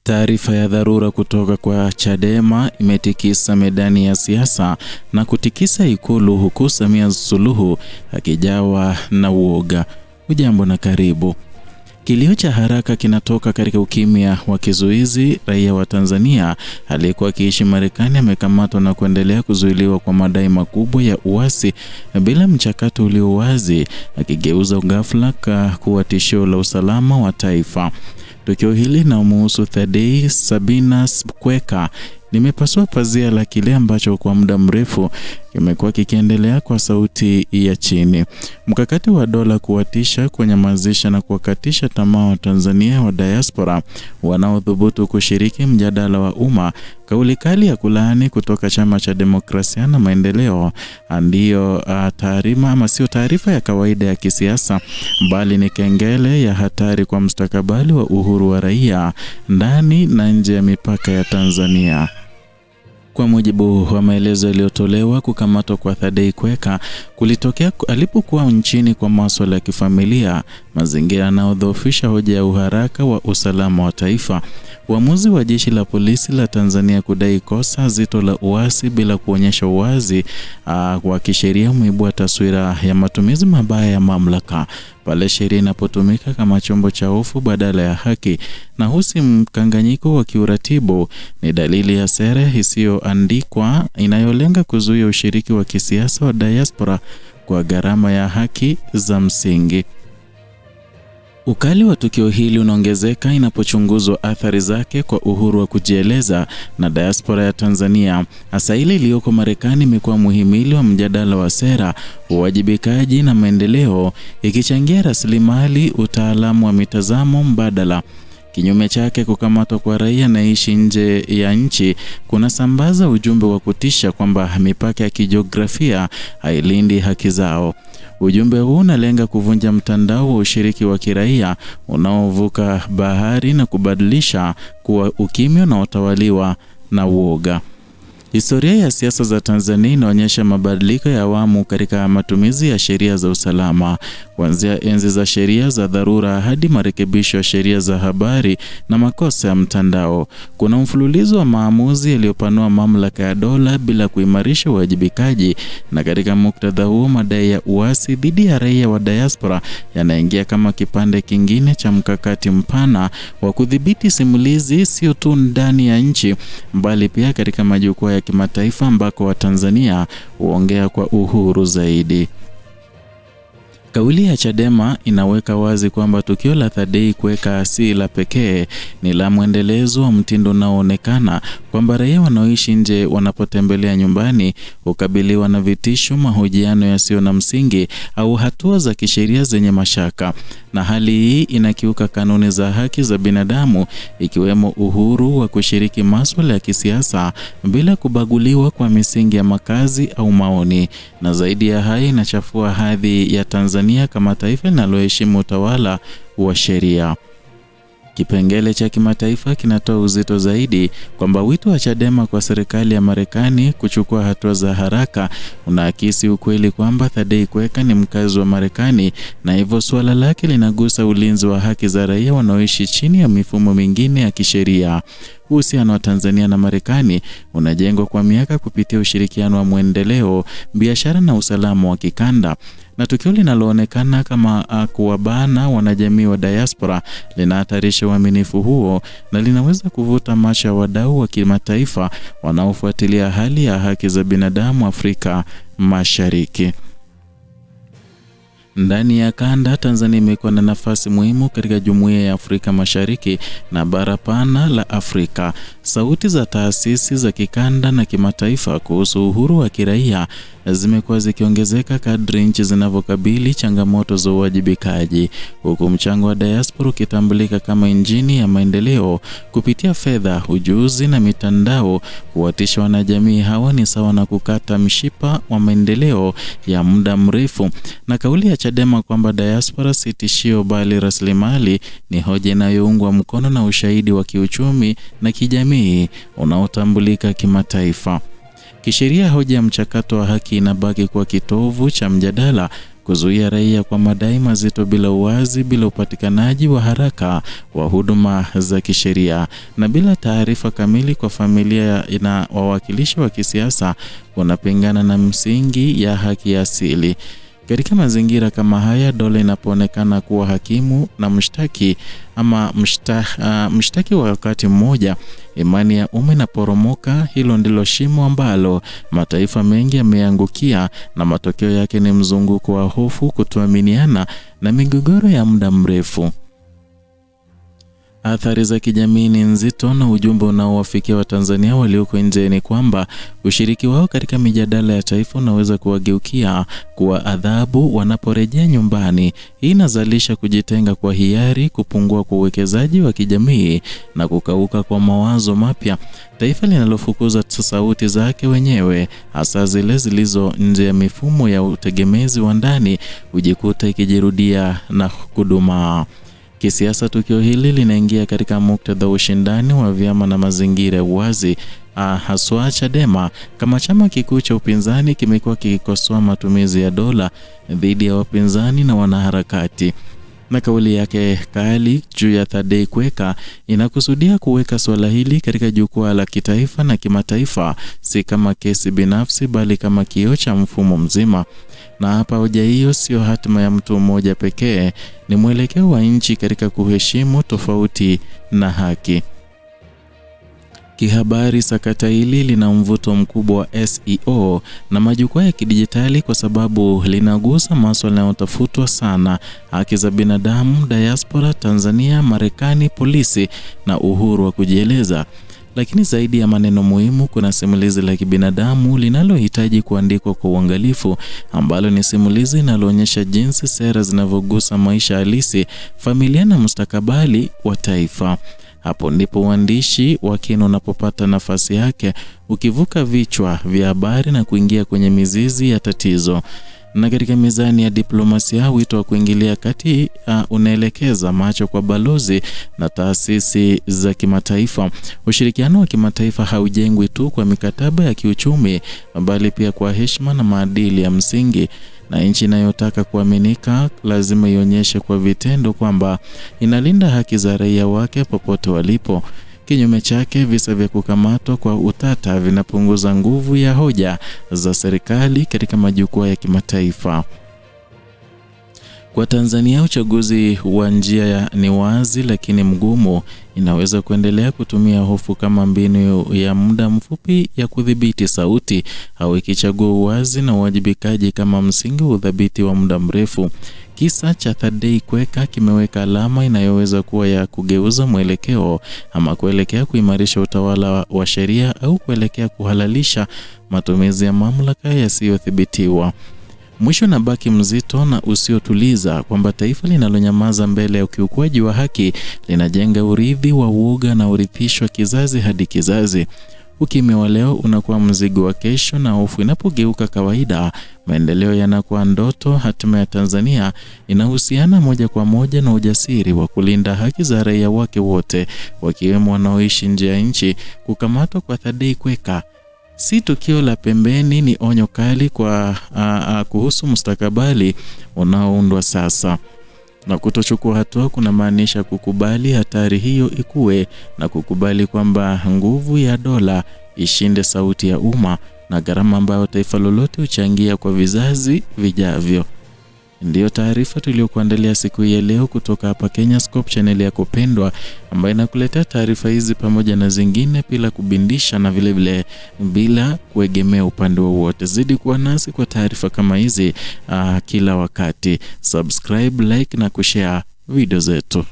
Taarifa ya dharura kutoka kwa Chadema imetikisa medani ya siasa na kutikisa Ikulu, huku Samia Suluhu akijawa na uoga. Ujambo na karibu. Kilio cha haraka kinatoka katika ukimya wa kizuizi. Raia wa Tanzania aliyekuwa akiishi Marekani amekamatwa na kuendelea kuzuiliwa kwa madai makubwa ya uasi bila mchakato ulio wazi, akigeuza ghafla kuwa tishio la usalama wa taifa. Tukio hili linamhusu Thadei Sabinas Kweka limepasua pazia la kile ambacho kwa muda mrefu kimekuwa kikiendelea kwa sauti ya chini. Mkakati wa dola kuwatisha, kunyamazisha na kuwakatisha tamaa wa Tanzania wa diaspora wanaodhubutu kushiriki mjadala wa umma. Kauli kali ya kulaani kutoka Chama cha Demokrasia na Maendeleo ndiyo taarifa ama sio taarifa ya kawaida ya kisiasa, bali ni kengele ya hatari kwa mustakabali wa uhuru wa raia ndani na nje ya mipaka ya Tanzania. Kwa mujibu wa maelezo yaliyotolewa, kukamatwa kwa Thadei Kweka kulitokea alipokuwa nchini kwa masuala ya kifamilia, mazingira yanayodhoofisha hoja ya uharaka wa usalama wa taifa. Uamuzi wa jeshi la polisi la Tanzania kudai kosa zito la uasi bila kuonyesha uwazi wa kisheria umeibua taswira ya matumizi mabaya ya mamlaka pale sheria inapotumika kama chombo cha hofu badala ya haki. Na husi mkanganyiko wa kiuratibu ni dalili ya sera isiyoandikwa inayolenga kuzuia ushiriki wa kisiasa wa diaspora kwa gharama ya haki za msingi. Ukali wa tukio hili unaongezeka inapochunguzwa athari zake kwa uhuru wa kujieleza na diaspora ya Tanzania. Hasa ile iliyoko Marekani imekuwa muhimili wa mjadala wa sera, uwajibikaji na maendeleo, ikichangia rasilimali, utaalamu wa mitazamo mbadala. Kinyume chake, kukamatwa kwa raia anaishi nje ya nchi kunasambaza ujumbe wa kutisha kwamba mipaka ya kijiografia hailindi haki zao. Ujumbe huu unalenga kuvunja mtandao wa ushiriki wa kiraia unaovuka bahari na kubadilisha kuwa ukimya na utawaliwa na uoga. Historia ya siasa za Tanzania inaonyesha mabadiliko ya awamu katika matumizi ya sheria za usalama, kuanzia enzi za sheria za dharura hadi marekebisho ya sheria za habari na makosa ya mtandao. Kuna mfululizo wa maamuzi yaliyopanua mamlaka ya dola bila kuimarisha uwajibikaji, na katika muktadha huo madai ya uasi dhidi ya raia wa diaspora yanaingia kama kipande kingine cha mkakati mpana wa kudhibiti simulizi, sio tu ndani ya nchi bali pia katika majukwaa ya kimataifa ambako Watanzania huongea kwa uhuru zaidi. Kauli ya Chadema inaweka wazi kwamba tukio la Thadei Kweka si la pekee, ni la mwendelezo wa mtindo unaoonekana kwamba raia wanaoishi nje wanapotembelea nyumbani hukabiliwa na vitisho, mahojiano yasiyo na msingi au hatua za kisheria zenye mashaka. Na hali hii inakiuka kanuni za haki za binadamu, ikiwemo uhuru wa kushiriki masuala ya kisiasa bila kubaguliwa kwa misingi ya makazi au maoni. Na zaidi ya hayo, inachafua hadhi ya Tanzania kama taifa linaloheshimu utawala wa sheria. Kipengele cha kimataifa kinatoa uzito zaidi kwamba wito wa Chadema kwa serikali ya Marekani kuchukua hatua za haraka unaakisi ukweli kwamba Thadei Kweka ni mkazi wa Marekani, na hivyo suala lake linagusa ulinzi wa haki za raia wanaoishi chini ya mifumo mingine ya kisheria. Uhusiano wa Tanzania na Marekani unajengwa kwa miaka kupitia ushirikiano wa maendeleo, biashara na usalama wa kikanda. Na tukio linaloonekana kama kuwabana wanajamii wa diaspora linahatarisha uaminifu huo na linaweza kuvuta macho ya wadau wa kimataifa wanaofuatilia hali ya haki za binadamu Afrika Mashariki. Ndani ya kanda, Tanzania imekuwa na nafasi muhimu katika Jumuiya ya Afrika Mashariki na bara pana la Afrika. Sauti za taasisi za kikanda na kimataifa kuhusu uhuru wa kiraia zimekuwa zikiongezeka kadri nchi zinavyokabili changamoto za uwajibikaji, huku mchango wa diaspora ukitambulika kama injini ya maendeleo kupitia fedha, ujuzi na mitandao. Kuwatisha wanajamii hawa ni sawa na kukata mshipa wa maendeleo ya muda mrefu. Na kauli ya Chadema kwamba diaspora si tishio bali rasilimali ni hoja inayoungwa mkono na ushahidi wa kiuchumi na kijamii unaotambulika kimataifa. Kisheria, hoja ya mchakato wa haki inabaki kuwa kitovu cha mjadala kuzuia raia kwa madai mazito bila uwazi, bila upatikanaji wa haraka wa huduma za kisheria na bila taarifa kamili kwa familia na wawakilishi wa kisiasa wanapingana na msingi ya haki ya asili. Katika mazingira kama haya, dola inapoonekana kuwa hakimu na mshtaki ama mshtaki wa wakati mmoja, imani ya umma inaporomoka. Hilo ndilo shimo ambalo mataifa mengi yameangukia, na matokeo yake ni mzunguko wa hofu, kutoaminiana na migogoro ya muda mrefu. Athari za kijamii ni nzito, na ujumbe unaowafikia Watanzania walioko nje ni kwamba ushiriki wao katika mijadala ya taifa unaweza kuwageukia kuwa adhabu wanaporejea nyumbani. Hii inazalisha kujitenga kwa hiari, kupungua kwa uwekezaji wa kijamii na kukauka kwa mawazo mapya. Taifa linalofukuza sauti zake wenyewe, hasa zile zilizo nje ya mifumo ya utegemezi wa ndani, hujikuta ikijirudia na kudumaa. Kisiasa, tukio hili linaingia katika muktadha wa ushindani wa vyama na mazingira ya uwazi. Haswa Chadema kama chama kikuu cha upinzani kimekuwa kikikosoa matumizi ya dola dhidi ya wapinzani na wanaharakati, na kauli yake kali juu ya Thadei Kweka inakusudia kuweka swala hili katika jukwaa la kitaifa na kimataifa, si kama kesi binafsi bali kama kioo cha mfumo mzima. Na hapa hoja hiyo sio hatima ya mtu mmoja pekee, ni mwelekeo wa nchi katika kuheshimu tofauti na haki. Kihabari, sakata hili lina mvuto mkubwa wa SEO na majukwaa ya kidijitali kwa sababu linagusa masuala yanayotafutwa sana: haki za binadamu, diaspora, Tanzania, Marekani, polisi na uhuru wa kujieleza. Lakini zaidi ya maneno muhimu, kuna simulizi la kibinadamu linalohitaji kuandikwa kwa uangalifu, ambalo ni simulizi linaloonyesha jinsi sera zinavyogusa maisha halisi, familia na mustakabali wa taifa. Hapo ndipo uandishi wa kina unapopata nafasi yake, ukivuka vichwa vya habari na kuingia kwenye mizizi ya tatizo. Na katika mizani ya diplomasia, wito wa kuingilia kati unaelekeza macho kwa balozi na taasisi za kimataifa. Ushirikiano wa kimataifa haujengwi tu kwa mikataba ya kiuchumi, bali pia kwa heshima na maadili ya msingi. Na nchi inayotaka kuaminika lazima ionyeshe kwa vitendo kwamba inalinda haki za raia wake popote walipo. Kinyume chake, visa vya kukamatwa kwa utata vinapunguza nguvu ya hoja za serikali katika majukwaa ya kimataifa. Kwa Tanzania, uchaguzi wa njia ni wazi lakini mgumu. Inaweza kuendelea kutumia hofu kama mbinu ya muda mfupi ya kudhibiti sauti, au ikichagua uwazi na uwajibikaji kama msingi wa udhabiti wa muda mrefu. Kisa cha Thadei Kweka kimeweka alama inayoweza kuwa ya kugeuza mwelekeo, ama kuelekea kuimarisha utawala wa sheria au kuelekea kuhalalisha matumizi ya mamlaka yasiyothibitiwa. Mwisho na baki mzito na usiotuliza kwamba taifa linalonyamaza mbele ya ukiukwaji wa haki linajenga urithi wa uoga na urithishwa kizazi hadi kizazi. Ukimya wa leo unakuwa mzigo wa kesho, na hofu inapogeuka kawaida, maendeleo yanakuwa ndoto. Hatima ya Tanzania inahusiana moja kwa moja na ujasiri wa kulinda haki za raia wake wote, wakiwemo wanaoishi nje ya nchi. Kukamatwa kwa Thadei Kweka si tukio la pembeni, ni onyo kali kwa kuhusu mustakabali unaoundwa sasa. Na kutochukua hatua kuna maanisha kukubali hatari hiyo ikue, na kukubali kwamba nguvu ya dola ishinde sauti ya umma, na gharama ambayo taifa lolote huchangia kwa vizazi vijavyo. Ndiyo taarifa tuliyokuandalia siku ya leo kutoka hapa Kenyascope, channel yako pendwa ambayo inakuletea taarifa hizi pamoja na zingine bila kubindisha na vile bila kuegemea upande wowote. Zidi kuwa nasi kwa taarifa kama hizi kila wakati. Subscribe, like na kushare video zetu.